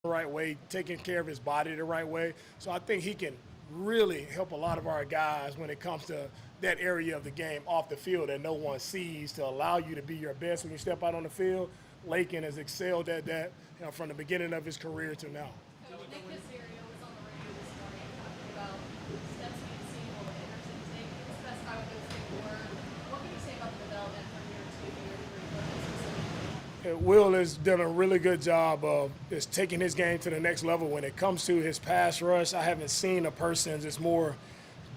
the right way, taking care of his body the right way. So I think he can really help a lot of our guys when it comes to that area of the game off the field that no one sees to allow you to be your best when you step out on the field. Lakin has excelled at that, from the beginning of his career to now. Coach Nick Casario was on the radio this morning talking about steps he's seen Will Anderson take. His best I would go say word. What can you say about the development from year 2 to year 3 for him specifically? Will has done a really good job of just taking his game to the next level. When it comes to his pass rush, I haven't seen a person that's more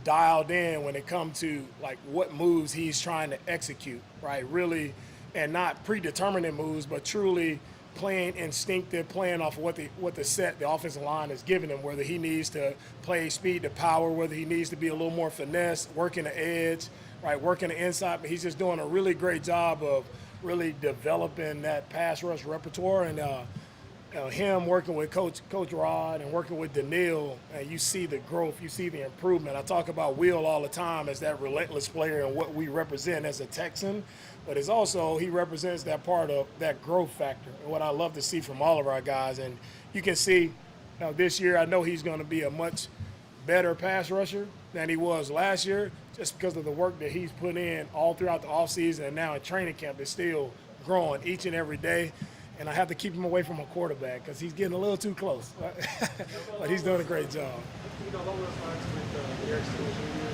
dialed in when it comes to like what moves he's trying to execute, right? Really, and not predetermined moves, but truly playing instinctive, playing off of what the offensive line is giving him, whether he needs to play speed to power, whether he needs to be a little more finesse, working the edge, right, working the inside. But he's just doing a really great job of really developing that pass rush repertoire. And him working with Coach Rod and working with Daniil, and you see the growth, you see the improvement. I talk about Will all the time as that relentless player and what we represent as a Texan, but it's also he represents that part of that growth factor and what I love to see from all of our guys. And you can see this year, I know he's going to be a much better pass rusher than he was last year just because of the work that he's put in all throughout the offseason and now in training camp is still growing each and every day. And I have to keep him away from a quarterback because he's getting a little too close. But he's doing a great job. Along those lines with Eric Steele Jr.,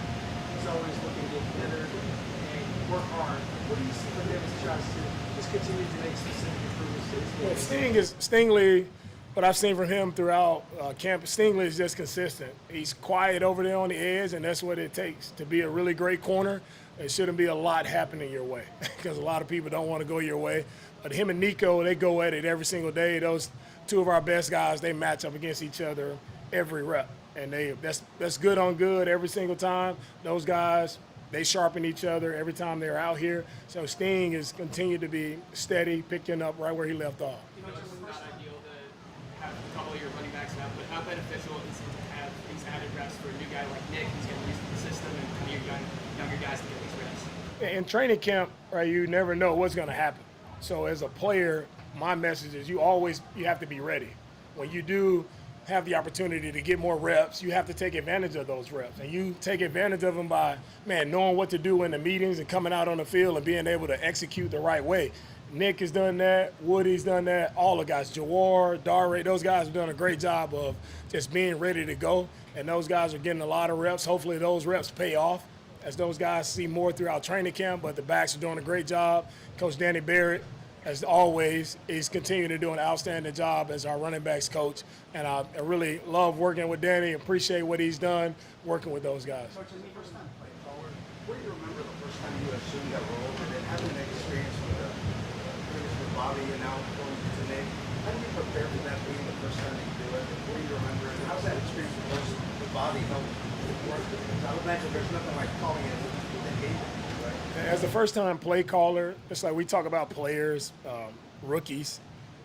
he's always looking to get better and work hard. What do you see from him as he tries to just continue to make specific improvements to his game? Stingley, what I've seen from him throughout camp, Stingley is just consistent. He's quiet over there on the edge, and that's what it takes to be a really great corner. There shouldn't be a lot happening your way because a lot of people don't want to go your way. But him and Nico, they go at it every single day. Those two of our best guys, they match up against each other every rep. And that's good on good every single time. Those guys, they sharpen each other every time they're out here. So Sting has continued to be steady, picking up right where he left off. It's not ideal to have a couple of your running backs out, but how beneficial is it to have these added reps for a new guy like Nick who's getting used to the system and kind of your younger guys to get these reps? In training camp, right, you never know what's going to happen. So as a player, my message is you have to be ready. When you do have the opportunity to get more reps, you have to take advantage of those reps. And you take advantage of them by, knowing what to do in the meetings and coming out on the field and being able to execute the right way. Nick has done that. Woody's done that. All the guys, Jawar, Dare, those guys have done a great job of just being ready to go. And those guys are getting a lot of reps. Hopefully those reps pay off as those guys see more throughout training camp, but the backs are doing a great job. Coach Danny Barrett, as always, is continuing to do an outstanding job as our running backs coach. And I really love working with Danny, appreciate what he's done working with those guys. Coach, as a first-time play caller, what do you remember the first time you assumed that role and then having an experience with Bobby and now going to Nick? How do you prepare for that being the first time you do it? What do you remember? And how's that experience with Bobby help work? Because I would imagine there's nothing like calling it within game, right? As a first-time play caller, it's like we talk about players, rookies,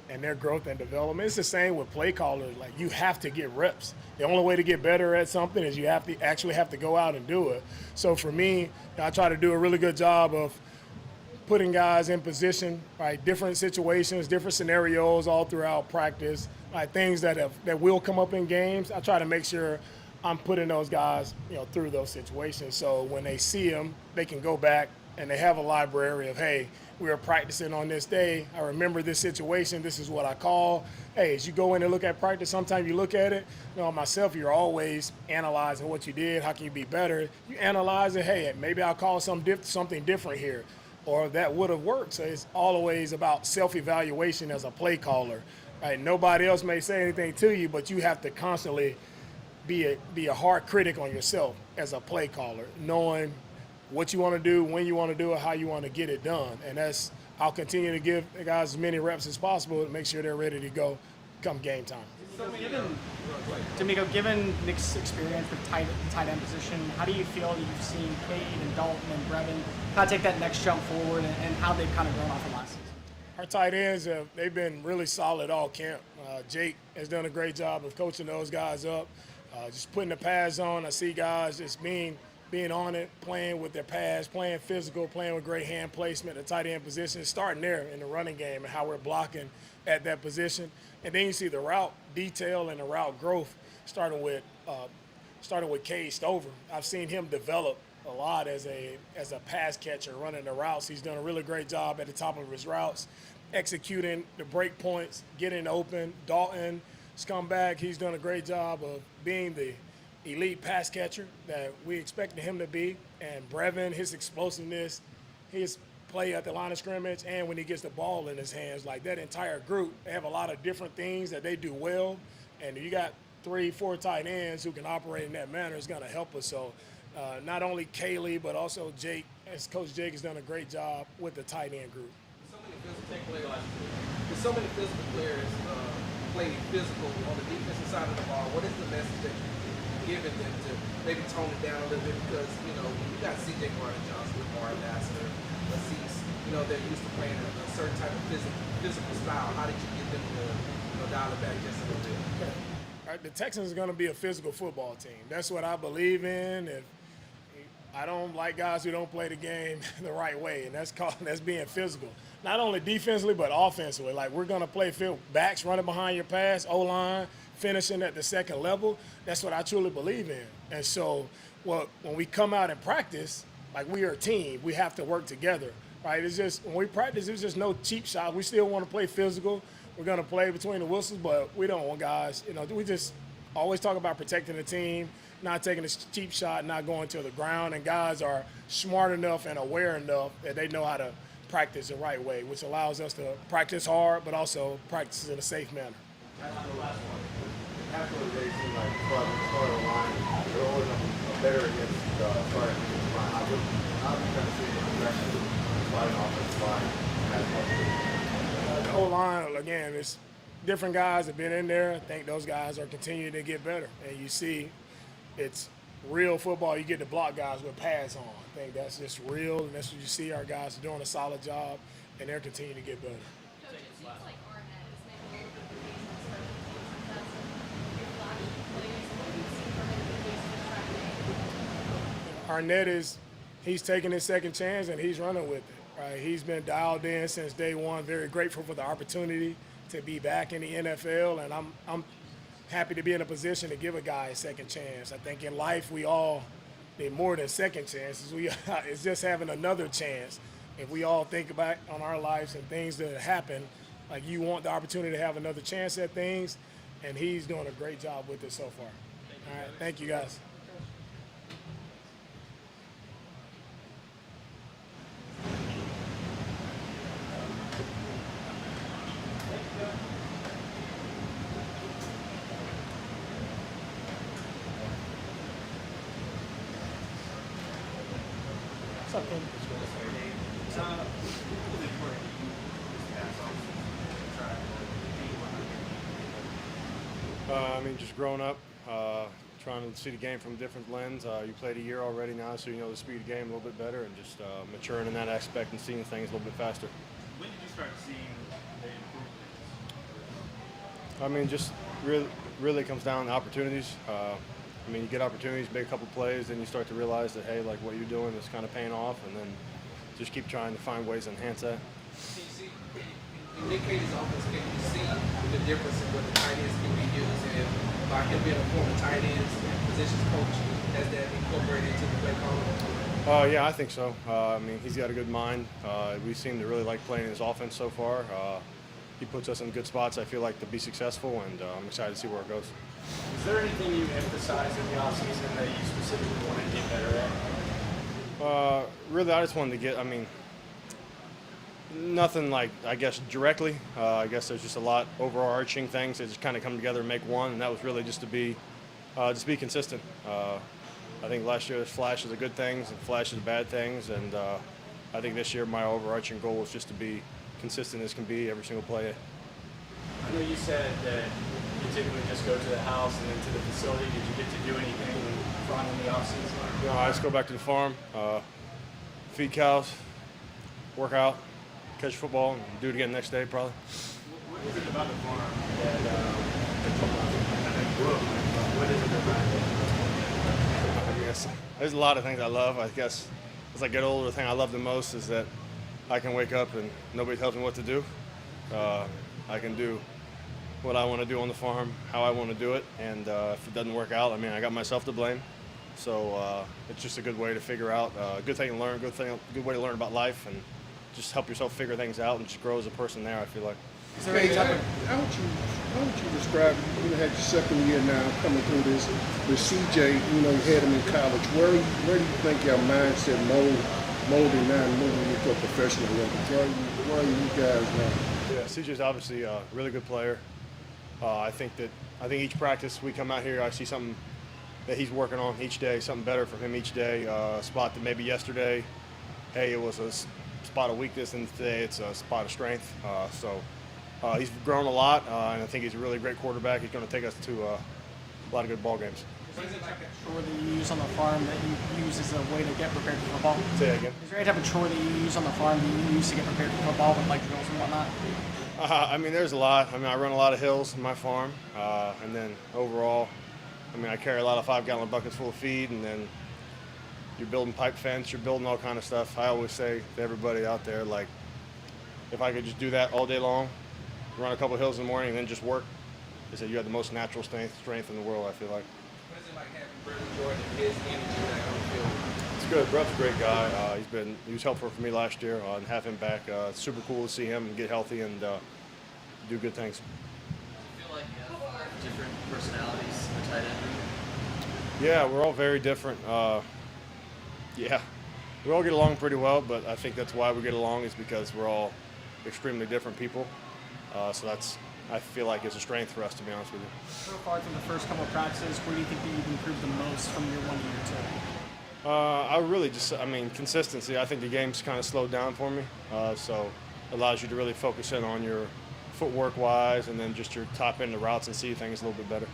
and their growth and development. It's the same with play callers. Like, you have to get reps. The only way to get better at something is you actually have to go out and do it. So for me, I try to do a really good job of putting guys in position, right? Different situations, different scenarios all throughout practice, like things that will come up in games. I try to make sure I'm putting those guys, through those situations. So when they see them, they can go back and they have a library of, hey, we were practicing on this day. I remember this situation. This is what I call. Hey, as you go in and look at practice, sometimes you look at it. Myself, you're always analyzing what you did. How can you be better? You analyze it. Hey, maybe I'll call something different here, or that would have worked. So it's always about self-evaluation as a play caller. Right? Nobody else may say anything to you, but you have to constantly be a hard critic on yourself as a play caller, knowing what you want to do, when you want to do it, how you want to get it done. And I'll continue to give the guys as many reps as possible to make sure they're ready to go come game time. So D'Amico, given Nick's experience with tight end position, how do you feel that you've seen Cade and Dalton and Brevin kind of take that next jump forward and how they've kind of grown off from last season? Our tight ends, they've been really solid all camp. Jake has done a great job of coaching those guys up, just putting the pads on. I see guys just being on it, playing with their pads, playing physical, playing with great hand placement, the tight end position, starting there in the running game and how we're blocking at that position. And then you see the route detail and the route growth starting with Cade Stover. I've seen him develop a lot as a pass catcher running the routes. He's done a really great job at the top of his routes, executing the break points, getting open. Dalton has come back. He's done a great job of being the elite pass catcher that we expected him to be. And Brevin, his explosiveness, his play at the line of scrimmage, and when he gets the ball in his hands, like that entire group, they have a lot of different things that they do well. And you got 3-4 tight ends who can operate in that manner is going to help us. So not only Kaylee, but also Jake, as Coach Jake has done a great job with the tight end group. So many physical players play physical on the defensive side of the ball. What is the message that you're giving them to maybe tone it down a little bit? Because, you know, you got C.J. Gardner-Johnson with Martin Lassiter, Assis, you know, they're used to playing a certain type of physical style. How did you get them to, you know, dial it back just a little bit? The Texans are going to be a physical football team. That's what I believe in. And I don't like guys who don't play the game the right way, and that's being physical. Not only defensively, but offensively. Like, we're going to play backs running behind your pass, O-line, finishing at the second level. That's what I truly believe in. And so when we come out and practice, like, we are a team. We have to work together, right? It's just when we practice, there's just no cheap shots. We still want to play physical. We're going to play between the whistles, but we don't want guys, you know, we just always talk about protecting the team, not taking a cheap shot, not going to the ground, and guys are smart enough and aware enough that they know how to practice the right way, which allows us to practice hard, but also practice in a safe manner. After the day, it seems like starting line, they're always better against the starting defensive line. How do you kind of see the progression starting offensive line as well? The O-line, again, it's different guys have been in there. I think those guys are continuing to get better. And you see it's real football. You get to block guys with pads on. I think that's just real, and that's what you see. Our guys are doing a solid job, and they're continuing to get better. Coach, it seems like Arnett is maybe a little bit of the reason for some flashy plays. What do you see from him in the case of Arnett he's taking his second chance, and he's running with it. Right? He's been dialed in since day one. Very grateful for the opportunity to be back in the NFL, and I'm happy to be in a position to give a guy a second chance. I think in life we all need more than second chances. It's just having another chance. If we all think about on our lives and things that happen, like, you want the opportunity to have another chance at things, and he's doing a great job with it so far. All right, thank you guys. What's up, Ken? I mean, just growing up, trying to see the game from a different lens. You played a year already now, so you know the speed of the game a little bit better, and just maturing in that aspect and seeing things a little bit faster. When did you start seeing the improvements? I mean, just really comes down to opportunities. I mean, you get opportunities, make a couple plays, then you start to realize that, hey, like, what you're doing is kind of paying off, and then just keep trying to find ways to enhance that. Can you see, in Nick Cage's offense, can you see the difference in what the tight ends can be used, and by him being a former tight ends positions coach, has that incorporated into the play calling? Yeah, I think so. I mean, he's got a good mind. We seem to really like playing his offense so far. He puts us in good spots, I feel like, to be successful, and I'm excited to see where it goes. Is there anything you emphasized in the offseason that you specifically wanted to get better at? Really, I just wanted to get, I mean, nothing like, I guess, directly. I guess there's just a lot overarching things that just kind of come together and make one, and that was really just to be consistent. I think last year there's flashes of good things and flashes of bad things, and I think this year my overarching goal was just to be consistent as can be every single play. I know you said that you typically just go to the house and then to the facility. Did you get to do anything fun in the offseason? You know, I just go back to the farm, feed cows, work out, catch football, and do it again the next day probably. What is it about the farm that you grew up with? What is it about it? I guess there's a lot of things I love. I guess as I get older, the thing I love the most is that I can wake up and nobody tells me what to do. I can do what I want to do on the farm, how I want to do it, and if it doesn't work out, I mean, I got myself to blame. So it's just a good way to figure out, good thing to learn, good way to learn about life, and just help yourself figure things out and just grow as a person there, I feel like. Is there any Hey, type how, of how would you describe, you had your second year now coming through this with CJ, you had him in college. Where do you think your mindset molding now and moving into a professional level? Where are you guys now? Yeah, CJ's obviously a really good player. I think each practice we come out here, I see something that he's working on each day, something better for him each day. A spot that maybe yesterday, hey, it was a spot of weakness, and today it's a spot of strength. He's grown a lot, and I think he's a really great quarterback. He's going to take us to a lot of good ball games. Is there any type of chore that you use on the farm that you use as a way to get prepared for football? Say that again. Is there any type of chore that you use on the farm that you use to get prepared for football with like drills and whatnot? I mean, there's a lot. I mean, I run a lot of hills in my farm, and then overall, I mean, I carry a lot of 5-gallon buckets full of feed, and then you're building pipe fence, you're building all kind of stuff. I always say to everybody out there, like, if I could just do that all day long, run a couple hills in the morning, and then just work, they say you have the most natural strength in the world, I feel like. What is it like having Brandon Jordan and his energy back on the field? It's good. Brett's a great guy. He was helpful for me last year, and have him back. It's super cool to see him get healthy and do good things. I feel like you have different personalities in the tight end room. Yeah, we're all very different. Yeah, we all get along pretty well, but I think that's why we get along is because we're all extremely different people. So I feel like it's a strength for us, to be honest with you. So far through the first couple of practices, where do you think that you've improved the most from year 1 to year 2? I really consistency. I think the game's kind of slowed down for me, so it allows you to really focus in on your footwork wise, and then just your top end of routes and see things a little bit better.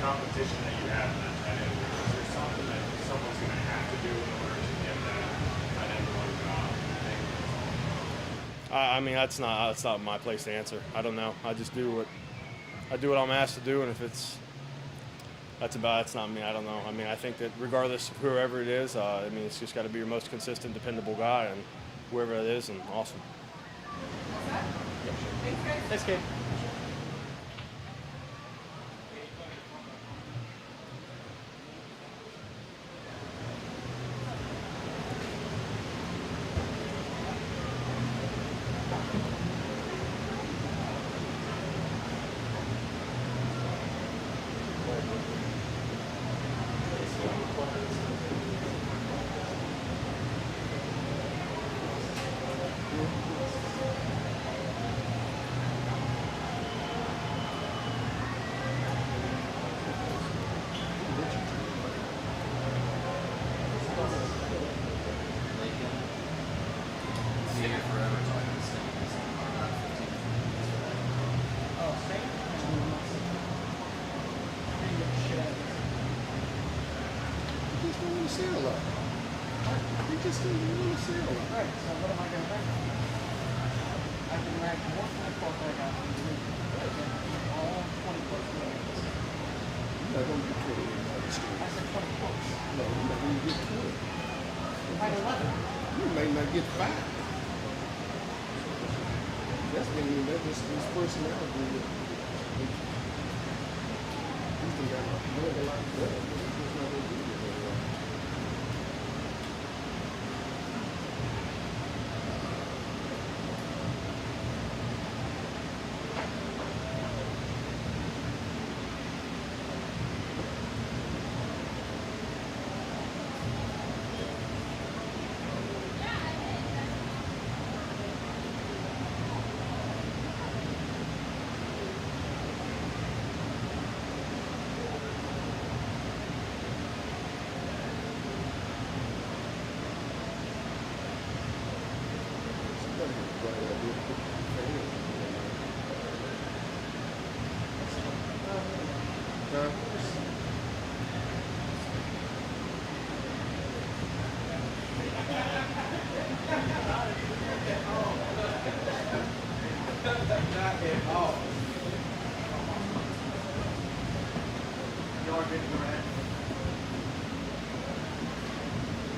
Competition that you have in that tight end, is there something that someone's going to have to do in order to get that tight end one job? I mean, that's not my place to answer. I don't know. I just do what I'm asked to do, and if it's not me. I don't know. I mean, I think that regardless of whoever it is, I mean, it's just got to be your most consistent, dependable guy, and whoever it is, and awesome. Thanks, Kate. See you forever talking to Steve. About 15 minutes. Oh, same? You just don't want to say a lot. You just don't want to say a lot. Alright, so what am I going to rank? I can rank more for the fourth I got from the league. All 20 plus games. You're not going to get 20 in another state. I said 20 quotes. No, you're not going to get 20. I had 11. You may not get 5. That's his personality. He's been got more than a lot better. He's not going to do it very well. Somebody had a bright idea to put fans in there. Huh?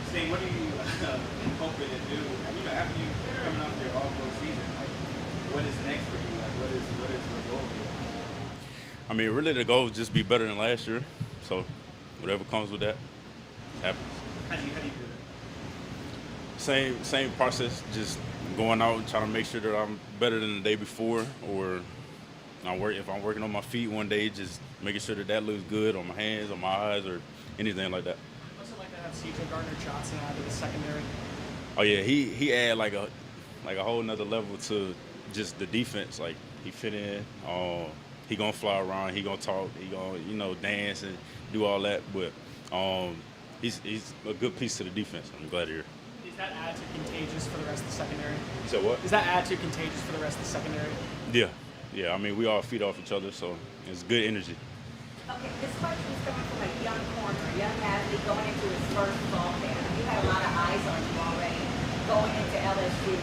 Steve, what are you hoping to do? After you coming off your all-pro season, what is next for you? Like, what is the goal here? I mean, really, the goal is just be better than last year. So, whatever comes with that, happens. How do you do that? Same process. Just going out and trying to make sure that I'm better than the day before, or if I'm working on my feet one day, just making sure that looks good on my hands, on my eyes, or anything like that. What's it like to have C.J. Gardner-Johnson out of the secondary? Oh yeah, he add like a whole nother level to just the defense. Like he fit in. He gonna fly around. He gonna talk. He gonna dance and do all that. But he's a good piece to the defense. I'm glad to hear. Does that add to contagious for the rest of the secondary? You said what? Does that add to contagious for the rest of the secondary? Yeah. I mean, we all feed off each other, so it's good energy. Okay, this question is coming from a young corner, a young athlete going into his first fall camp. You had a lot of eyes on you already going into LSU.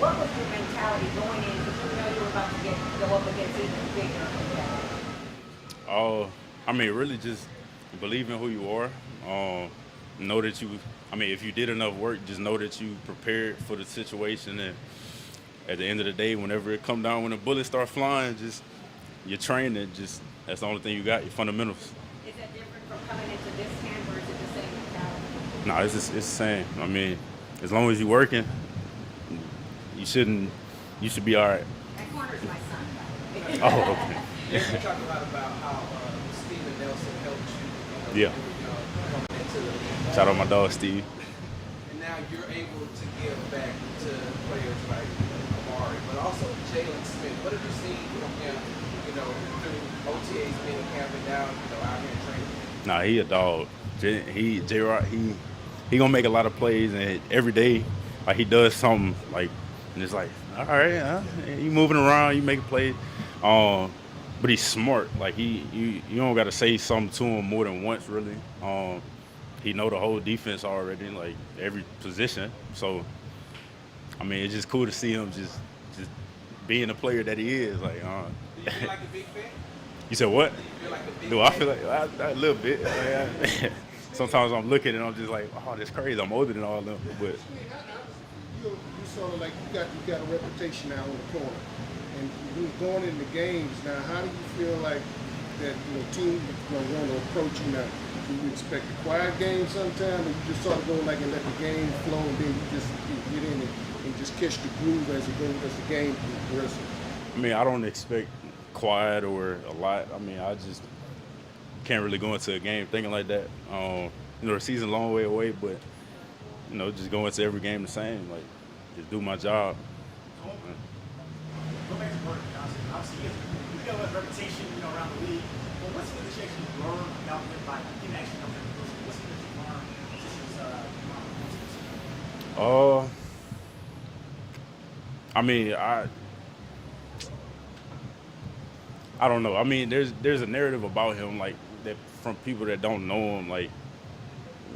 What was your mentality going in? Because you know you were about to go up against even bigger competitors. I mean, really just believe in who you are. Know that if you did enough work, just know that you prepared for the situation. And at the end of the day, whenever it come down, when the bullets start flying, just your training, that's the only thing you got, your fundamentals. Is that different from coming into this camp, or is it the same mentality? No, it's the same. I mean, as long as you're working, you should be all right. That corner's my son. Oh, okay. You talk a lot about how Steven Nelson helped you. Yeah. Coming into the league. Shout out my dog, Steve. And now you're able to give back to players like Amari, but also Jalen Smith. What have you seen from him, through OTAs, being camping down, out here training? Nah, he a dog. J-Rock, he gonna make a lot of plays, and every day, like he does something, like, and it's like, all right, you moving around, you making plays. But he's smart. Like you don't got to say something to him more than once, really. He know the whole defense already, like every position. So, I mean, it's just cool to see him just being the player that he is. Like, Do you feel like a big fan? You said what? Do you feel like a big Do I fan? feel like a little bit? Sometimes I'm looking and I'm just like, oh, that's crazy. I'm older than all of them, but You sort of like you got a reputation now on the corner, and you're going into games now. How do you feel like that team want to approach you now? Do you expect a quiet game sometime, or you just sort of go like and let the game flow, and then you get in and just catch the groove as the game progresses? I mean, I don't expect quiet or a lot. I mean, I just can't really go into a game thinking like that. The season's a long way away, but just go into every game the same. Like, just do my job. Go back to Gardner-Johnson. Obviously, you've got a reputation, around the league. But what's the thing that you actually learned about him by him actually coming to the position? What's the thing that you learned since I mean, I don't know. I mean, there's a narrative about him, like, that from people that don't know him, like,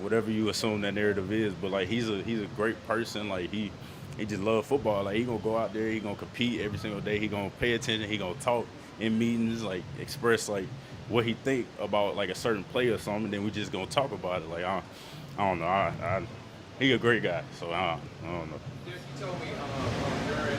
whatever you assume that narrative is, but like he's a great person. Like he just loves football. Like he gonna go out there, he gonna compete every single day. He gonna pay attention. He gonna talk in meetings, like express like what he think about like a certain play or something. And then we just gonna talk about it. Like I don't know. He a great guy. So I don't know. You told me during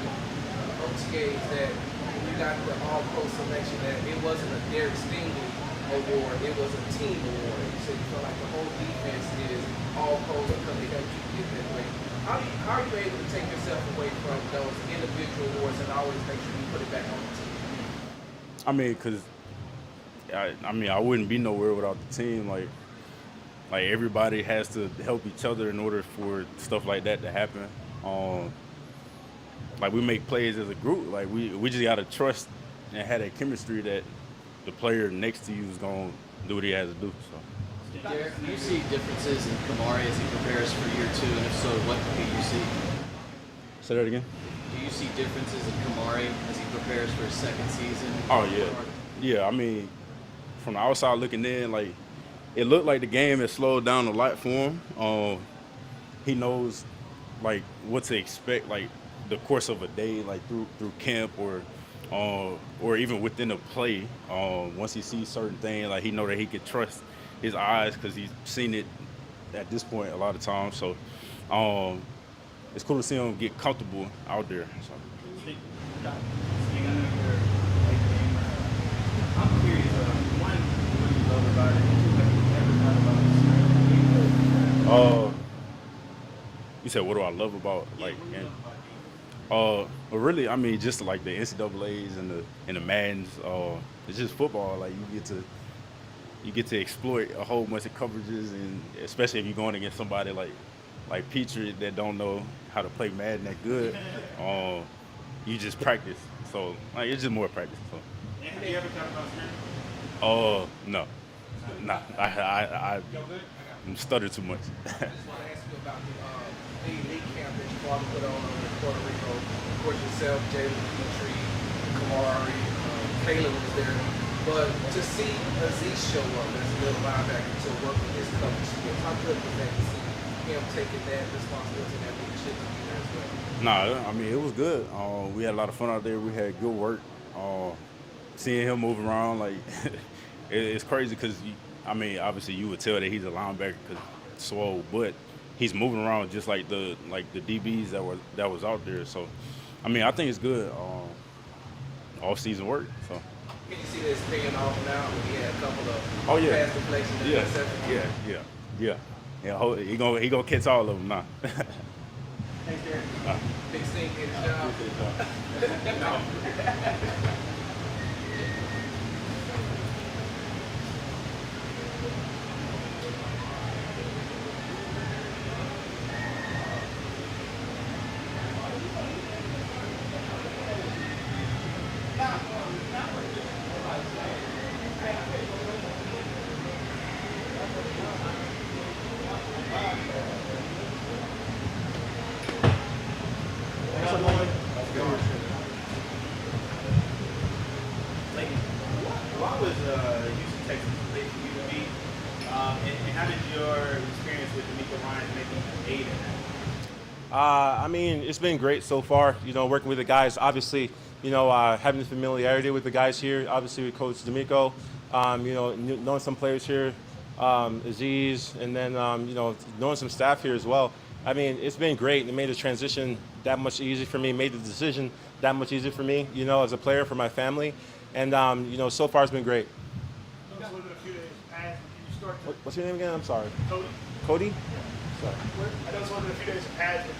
OTAs that when you got the All-Pro selection that it wasn't a Derek Stingley award, it was a team award. You said you feel like the whole defense is All-Pros because they helped you get that way. How are you able to take yourself away from those individual awards and always make sure you put it back on the team? I mean, because I wouldn't be nowhere without the team. Like everybody has to help each other in order for stuff like that to happen. Like we make plays as a group. Like we just gotta trust and have that chemistry that the player next to you is gonna do what he has to do. So. Derek, do you see differences in Kamari as he prepares for year 2, and if so, what do you see? Say that again. Do you see differences in Kamari as he prepares for his second season? Oh yeah. I mean, from the outside looking in, like it looked like the game has slowed down a lot for him. He knows like what to expect, like the course of a day, like through camp or even within a play. Once he sees certain things, like he know that he could trust his eyes because he's seen it at this point a lot of times. So it's cool to see him get comfortable out there. So. Seeing another late game. I'm curious, one, what do you love about it? And two, have you ever thought about Uh, you said, what do I love about like? But really, I mean, just like the NCAA's and the Maddens. It's just football. Like you get to exploit a whole bunch of coverages, and especially if you're going against somebody like Petrie that don't know how to play Madden that good. You just practice. So like it's just more practice. So. And have you ever thought about scrimmage? No, nah. I stutter too much. I just want to ask you about the elite camp that you all put on in Puerto Rico. Of course, yourself, Jalen Petrie, Kamari, Caleb was there. But to see Aziz show up as a little linebacker to work with his coach, how good was that to see him taking that responsibility and that leadership to be there as well? Nah, I mean, it was good. We had a lot of fun out there. We had good work. Seeing him move around, like, it's crazy because, I mean, obviously you would tell that he's a linebacker because swole, but he's moving around just like the DBs that was out there. So, I mean, I think it's good. All season work. So. Can you see this paying off now? He had a couple of pass deflections and interceptions. Yeah. He gonna catch all of them now. Thanks, Derek. Big Stink did his job. What was Houston Texans place for you to be? And how did your experience with D'Amico Ryan make aid in that? I mean, it's been great so far, working with the guys. Obviously, having the familiarity with the guys here, obviously with Coach D'Amico, knowing some players here, Aziz, and then, knowing some staff here as well. I mean, it's been great. It made the transition that much easier for me, made the decision that much easier for me, as a player, for my family. And, so far it's been great. What's your name again? I'm sorry. Cody. Cody? Sorry. I know it's only been a few days of pads, but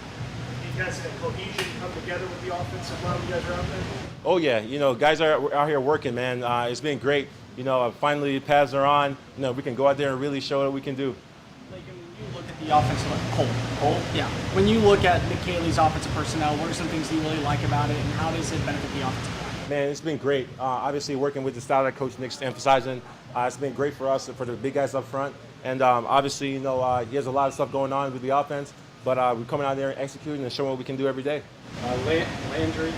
you guys had cohesion come together with the offensive line when you guys are out there? Oh, yeah. Guys are out here working, man. It's been great. Finally the pads are on. We can go out there and really show what we can do. Like, when you look at the offensive Cole? Yeah. When you look at Nick Caley's offensive personnel, what are some things you really like about it, and how does it benefit the offensive line? Man, it's been great. Obviously, working with the style that Coach Nick's emphasizing, it's been great for us, for the big guys up front. And obviously, he has a lot of stuff going on with the offense, but we're coming out there and executing and showing what we can do every day. Landry,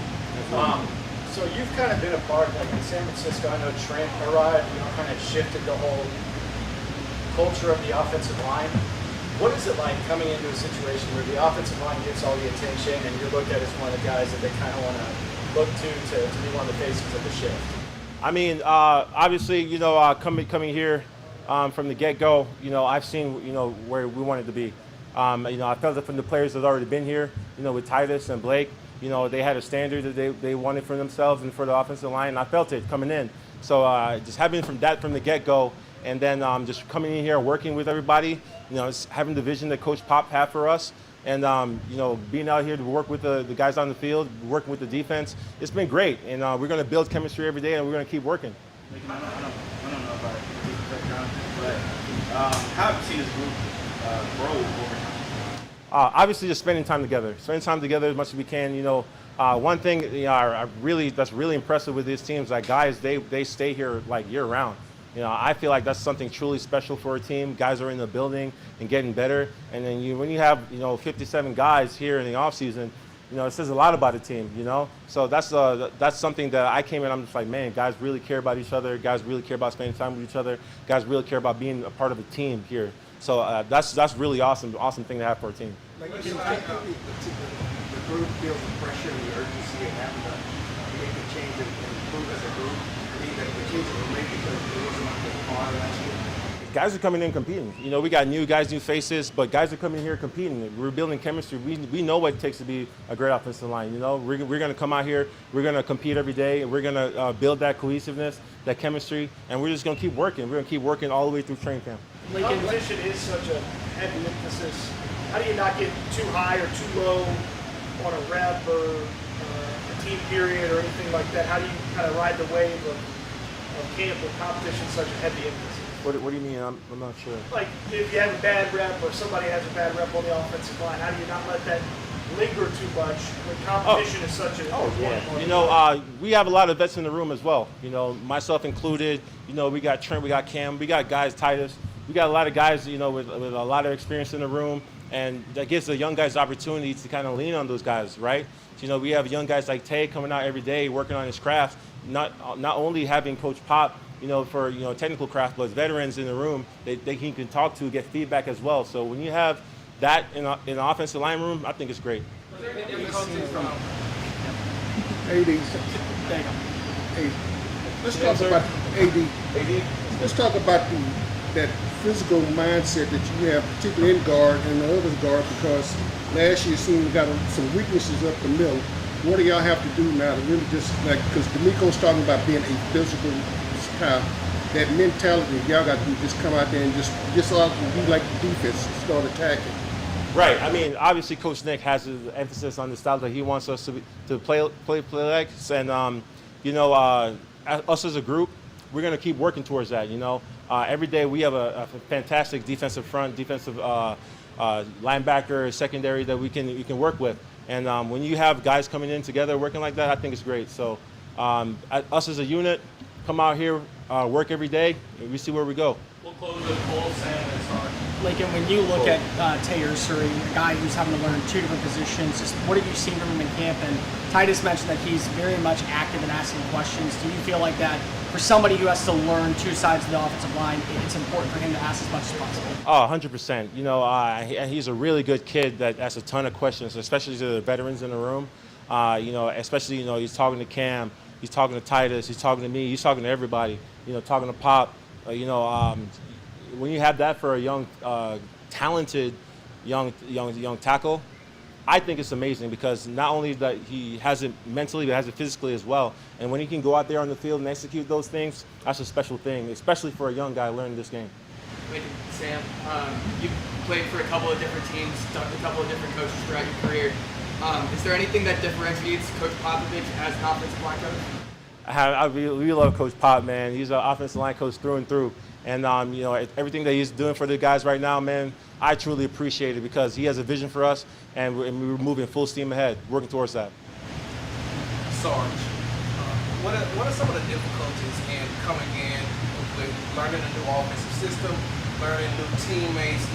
so you've kind of been a part, like in San Francisco, I know Trent arrived, kind of shifted the whole culture of the offensive line. What is it like coming into a situation where the offensive line gets all the attention and you're looked at as one of the guys that they kind of want to look to be one of the faces of the shift? I mean, obviously, coming here from the get-go, I've seen, where we wanted to be. I felt it from the players that had already been here, with Titus and Blake. They had a standard that they wanted for themselves and for the offensive line, and I felt it coming in. So just having from the get-go, and then just coming in here, working with everybody, just having the vision that Coach Pop had for us, and being out here to work with the guys on the field, working with the defense, it's been great. And we're going to build chemistry every day, and we're going to keep working. I don't know if but how have you seen this group grow over time? Obviously, just spending time together as much as we can. One thing that's really impressive with these teams, like guys, they stay here like year round. I feel like that's something truly special for a team. Guys are in the building and getting better. And then when you have 57 guys here in the off season, it says a lot about a team. So that's something that I came in. I'm just like, man, guys really care about each other. Guys really care about spending time with each other. Guys really care about being a part of a team here. So that's really awesome thing to have for a team. Like, the group feels the pressure and the urgency of having to make the change and improve as a group. I mean, the change that we made because it wasn't like the car last year. It guys are coming in competing. You know, we got new guys, new faces, but guys are coming here competing. We're building chemistry. We know what it takes to be a great offensive line. You know, we're going to come out here, we're going to compete every day, and we're going to build that cohesiveness, that chemistry, and we're just going to keep working. We're going to keep working all the way through training camp. Competition is such a heavy emphasis. How do you not get too high or too low on a rep or a team period or anything like that? How do you kind of ride the wave of camp when competition is such a heavy emphasis? What do you mean? I'm not sure. Like if you have a bad rep or somebody has a bad rep on the offensive line, how do you not let that linger too much when competition is such a important part? You know, we have a lot of vets in the room as well. You know, myself included. You know, we got Trent, we got Cam, we got guys, Titus. We got a lot of guys, you know, with a lot of experience in the room, and that gives the young guys the opportunity to kind of lean on those guys, right? So, you know, we have young guys like Tay coming out every day working on his craft, not only having Coach Pop, you know, for, you know, technical craft, but veterans in the room he can talk to, get feedback as well. So when you have that in an offensive line room, I think it's great. AD. Let's talk about AD. Let's talk about that physical mindset that you have, particularly in guard and the other guard, because last year it seemed we got some weaknesses up the middle. What do y'all have to do now to really just, like, because D'Amico's talking about being a physical kind of, that mentality y'all got to do, just come out there and just all be like the defense, start attacking. Right. I mean, obviously, Coach Nick has his emphasis on the style that he wants us to play like, and you know, us as a group, we're going to keep working towards that. You know, every day we have a fantastic defensive front, defensive linebacker, secondary that we can work with, and when you have guys coming in together working like that, I think it's great. So, us as a unit, come out here, work every day, and we see where we go. We'll close with Cole, Sam, and Sark. Lincoln, when you look at Tay Ursary, a guy who's having to learn two different positions, just what have you seen from him in camp? And Titus mentioned that he's very much active in asking questions. Do you feel like that for somebody who has to learn two sides of the offensive line, it's important for him to ask as much as possible? Oh, 100%. You know, he's a really good kid that asks a ton of questions, especially to the veterans in the room. You know, especially, you know, he's talking to Cam, he's talking to Titus, he's talking to me, he's talking to everybody, you know, talking to Pop. You know, when you have that for a young, talented young tackle, I think it's amazing because not only that he has it mentally, but has it physically as well. And when he can go out there on the field and execute those things, that's a special thing, especially for a young guy learning this game. Thank you, Sam. You played for a couple of different teams, talked to a couple of different coaches throughout your career. Is there anything that differentiates Coach Popovich as an offensive line coach? We love Coach Pop, man. He's an offensive line coach through and through. And, you know, everything that he's doing for the guys right now, man, I truly appreciate it because he has a vision for us, and we're moving full steam ahead, working towards that. Sarge, what are some of the difficulties in coming in with learning a new offensive system, learning new teammates,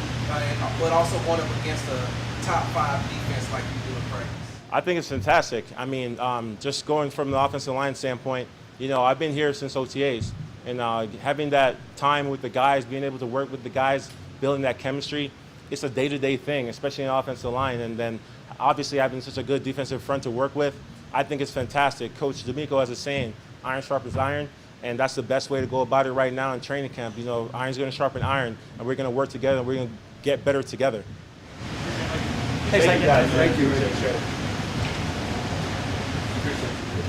but also going up against a top 5 defense like you do in practice? I think it's fantastic. I mean, just going from the offensive line standpoint, you know, I've been here since OTAs. And having that time with the guys, being able to work with the guys, building that chemistry, it's a day-to-day thing, especially in the offensive line. And then obviously having such a good defensive front to work with, I think it's fantastic. Coach D'Amico has a saying, iron sharpens iron, and that's the best way to go about it right now in training camp. You know, iron's going to sharpen iron, and we're going to work together, and we're going to get better together. Thank you, guys. Thank you. Appreciate it. Appreciate it.